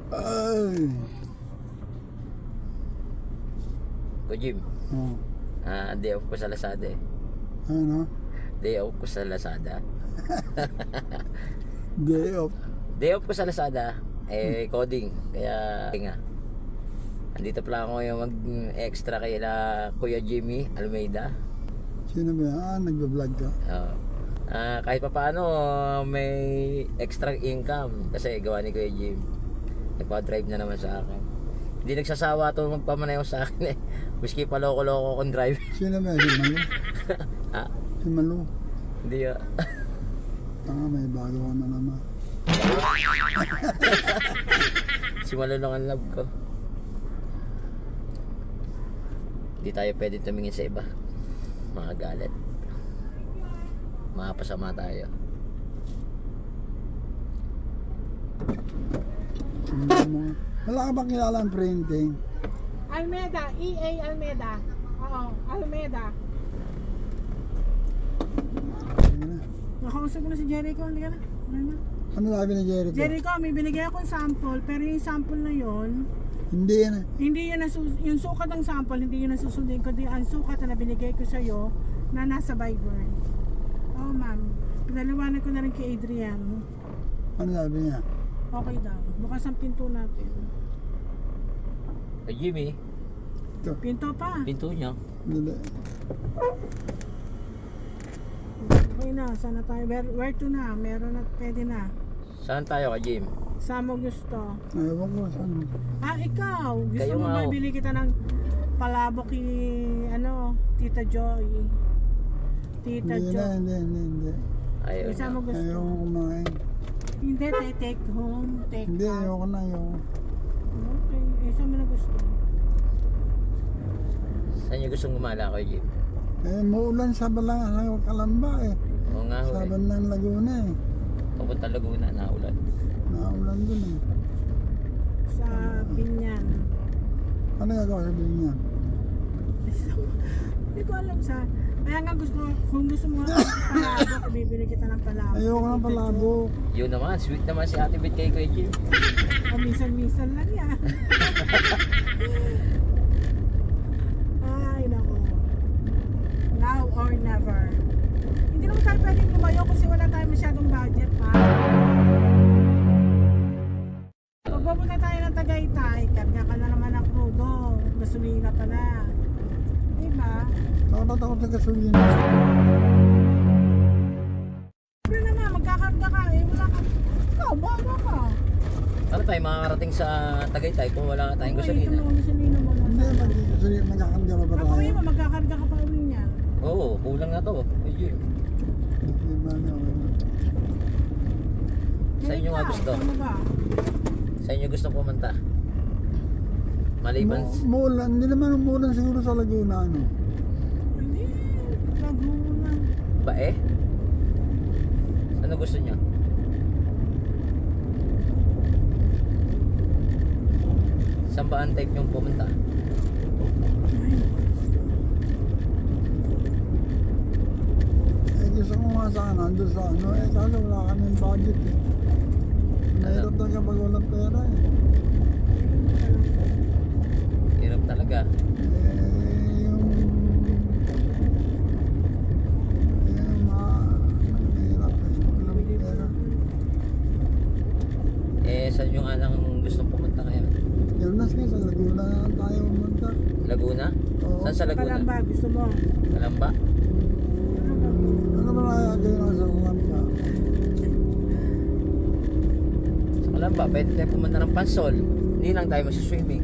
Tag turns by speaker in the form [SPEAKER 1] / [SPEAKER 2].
[SPEAKER 1] Ay.
[SPEAKER 2] Ko Jim,
[SPEAKER 1] Oh.
[SPEAKER 2] day off ko sa Lazada eh.
[SPEAKER 1] Ano?
[SPEAKER 2] Day off ko sa Lazada.
[SPEAKER 1] Day off.
[SPEAKER 2] Day off ko sa Lazada, coding. Kaya, nga. Andito pala ako yung mag-extra kay Kuya Jimmy Almeida.
[SPEAKER 1] Sino ba yan? Nagbablog ka?
[SPEAKER 2] Kahit pa paano, may extra income. Kasi gawa ni Kuya Jim. Nagpa-drive na naman sa akin. Hindi nagsasawa to magpamanayaw sa akin eh. Miski pa loko-loko kong drive.
[SPEAKER 1] Sino ba yan? Si Malu?
[SPEAKER 2] Ha?
[SPEAKER 1] Si Malu?
[SPEAKER 2] Hindi ah.
[SPEAKER 1] May bago ka na naman.
[SPEAKER 2] Si Malulong ang love ko. Hindi tayo pwede tumingin sa iba. Mga galit. Makapasama tayo.
[SPEAKER 1] Wala ka bang kilala ang printing?
[SPEAKER 3] Almeida, EA Almeida. Oo, Almeida. Nakausap ko na si Jericho, hindi ka na.
[SPEAKER 1] Ano sabi ni Jericho?
[SPEAKER 3] Jericho, may binigay akong sample, pero yung sample na yon,
[SPEAKER 1] Hindi yan eh.
[SPEAKER 3] hindi yun yung sukat ng sample, hindi yun nasusundin ko. Ang sukat na binigay ko sa'yo na nasa Viber. Oh ma'am, pinaliwanag ko na rin kay Adrian.
[SPEAKER 1] Ano sabi niya?
[SPEAKER 3] Okay daw, bukas ang pinto natin.
[SPEAKER 2] Kay Jimmy,
[SPEAKER 3] Pinto pa.
[SPEAKER 2] pinto niya.
[SPEAKER 1] Dili.
[SPEAKER 3] Okay na, sana tayo. Where to na? Meron na, pwede na.
[SPEAKER 2] Saan tayo kay Jim?
[SPEAKER 3] Saan mo gusto?
[SPEAKER 1] Ewan ko saan.
[SPEAKER 3] Ikaw. Gusto
[SPEAKER 2] Kayo
[SPEAKER 3] mo
[SPEAKER 2] nga,
[SPEAKER 3] ba
[SPEAKER 2] oh.
[SPEAKER 3] bili kita ng palabok kay, Tita Joy? Tita
[SPEAKER 1] Hindi
[SPEAKER 3] Joy.
[SPEAKER 1] na, hindi.
[SPEAKER 2] Ayaw
[SPEAKER 3] Saan mo
[SPEAKER 2] niya.
[SPEAKER 3] gusto?
[SPEAKER 1] Ayaw ko kumain.
[SPEAKER 3] Hindi, take home, take
[SPEAKER 1] Hindi,
[SPEAKER 3] out.
[SPEAKER 1] ayoko na, ayoko.
[SPEAKER 3] Okay, saan mo na gusto?
[SPEAKER 2] Saan niyo gustong gumala kay Jim?
[SPEAKER 1] Maulan sa Balang, Kalamba eh.
[SPEAKER 2] Oo nga ho
[SPEAKER 1] Sa
[SPEAKER 2] eh.
[SPEAKER 1] bandang Laguna eh.
[SPEAKER 2] Papunta Laguna, naulan.
[SPEAKER 1] Naulan dun eh.
[SPEAKER 3] Sa Binyan.
[SPEAKER 1] Ano gagawin sabihin niya?
[SPEAKER 3] Hindi ko alam sa... Kaya nga kung gusto mo nga palabok, bibili kita ng palabok.
[SPEAKER 1] Ayoko ng palabok.
[SPEAKER 2] Yun naman, sweet naman si Ate Bit kay Kuya Jim.
[SPEAKER 3] O minsan-minsan lang yan. Ay, nako. Now or never. Hindi naman tayo pwedeng lumayo kasi wala tayo masyadong budget, ha? Pag pupunta tayo ng Tagaytay, karga ka na naman ng crudo. Gasolina pa na. Diba?
[SPEAKER 1] Takot ako sa gasolina.
[SPEAKER 3] Pero naman, magkakarga ka eh. Wala ka. Ikaw, bago ka.
[SPEAKER 2] Ano tayo makakarating sa Tagaytay kung wala tayong
[SPEAKER 3] Ay,
[SPEAKER 2] gasolina?
[SPEAKER 3] ito mga gasolina mo.
[SPEAKER 1] Hindi, magkakarga pa ba
[SPEAKER 3] Ako
[SPEAKER 1] tayo?
[SPEAKER 3] mo, magkakarga ka pa uwi niya.
[SPEAKER 2] Oo, kulang na to. Kuya Jim.
[SPEAKER 1] Hindi ba niya okay na?
[SPEAKER 2] Sa inyo nga
[SPEAKER 3] Ikaw,
[SPEAKER 2] gusto?
[SPEAKER 3] ano ba?
[SPEAKER 2] Sa inyo gusto pumunta? Maliban.
[SPEAKER 1] Umulan, hindi naman umulan siguro sa Laguna ano.
[SPEAKER 3] Hindi, Laguna.
[SPEAKER 2] Ba eh? Ano gusto niyo? Saan ba ang type niyong pumunta?
[SPEAKER 1] Gusto ko nga sana, doon sa ano kaso wala kaming budget eh. Mahirap talaga pag walang pera eh.
[SPEAKER 2] Hirap talaga.
[SPEAKER 1] Mahirap eh, walang pera.
[SPEAKER 2] Saan yung alang gustong pumunta kayo?
[SPEAKER 1] Yun na sige, sa Laguna na lang tayo pumunta.
[SPEAKER 2] Laguna?
[SPEAKER 1] Oo.
[SPEAKER 2] Saan sa Laguna?
[SPEAKER 3] Palamba, gusto mo?
[SPEAKER 2] Kalamba?
[SPEAKER 1] Ano ba kaya gawin sa Kalamba?
[SPEAKER 2] Sa Kalamba, pwede tayo pumunta ng Pansol. Hindi lang tayo masuswimming.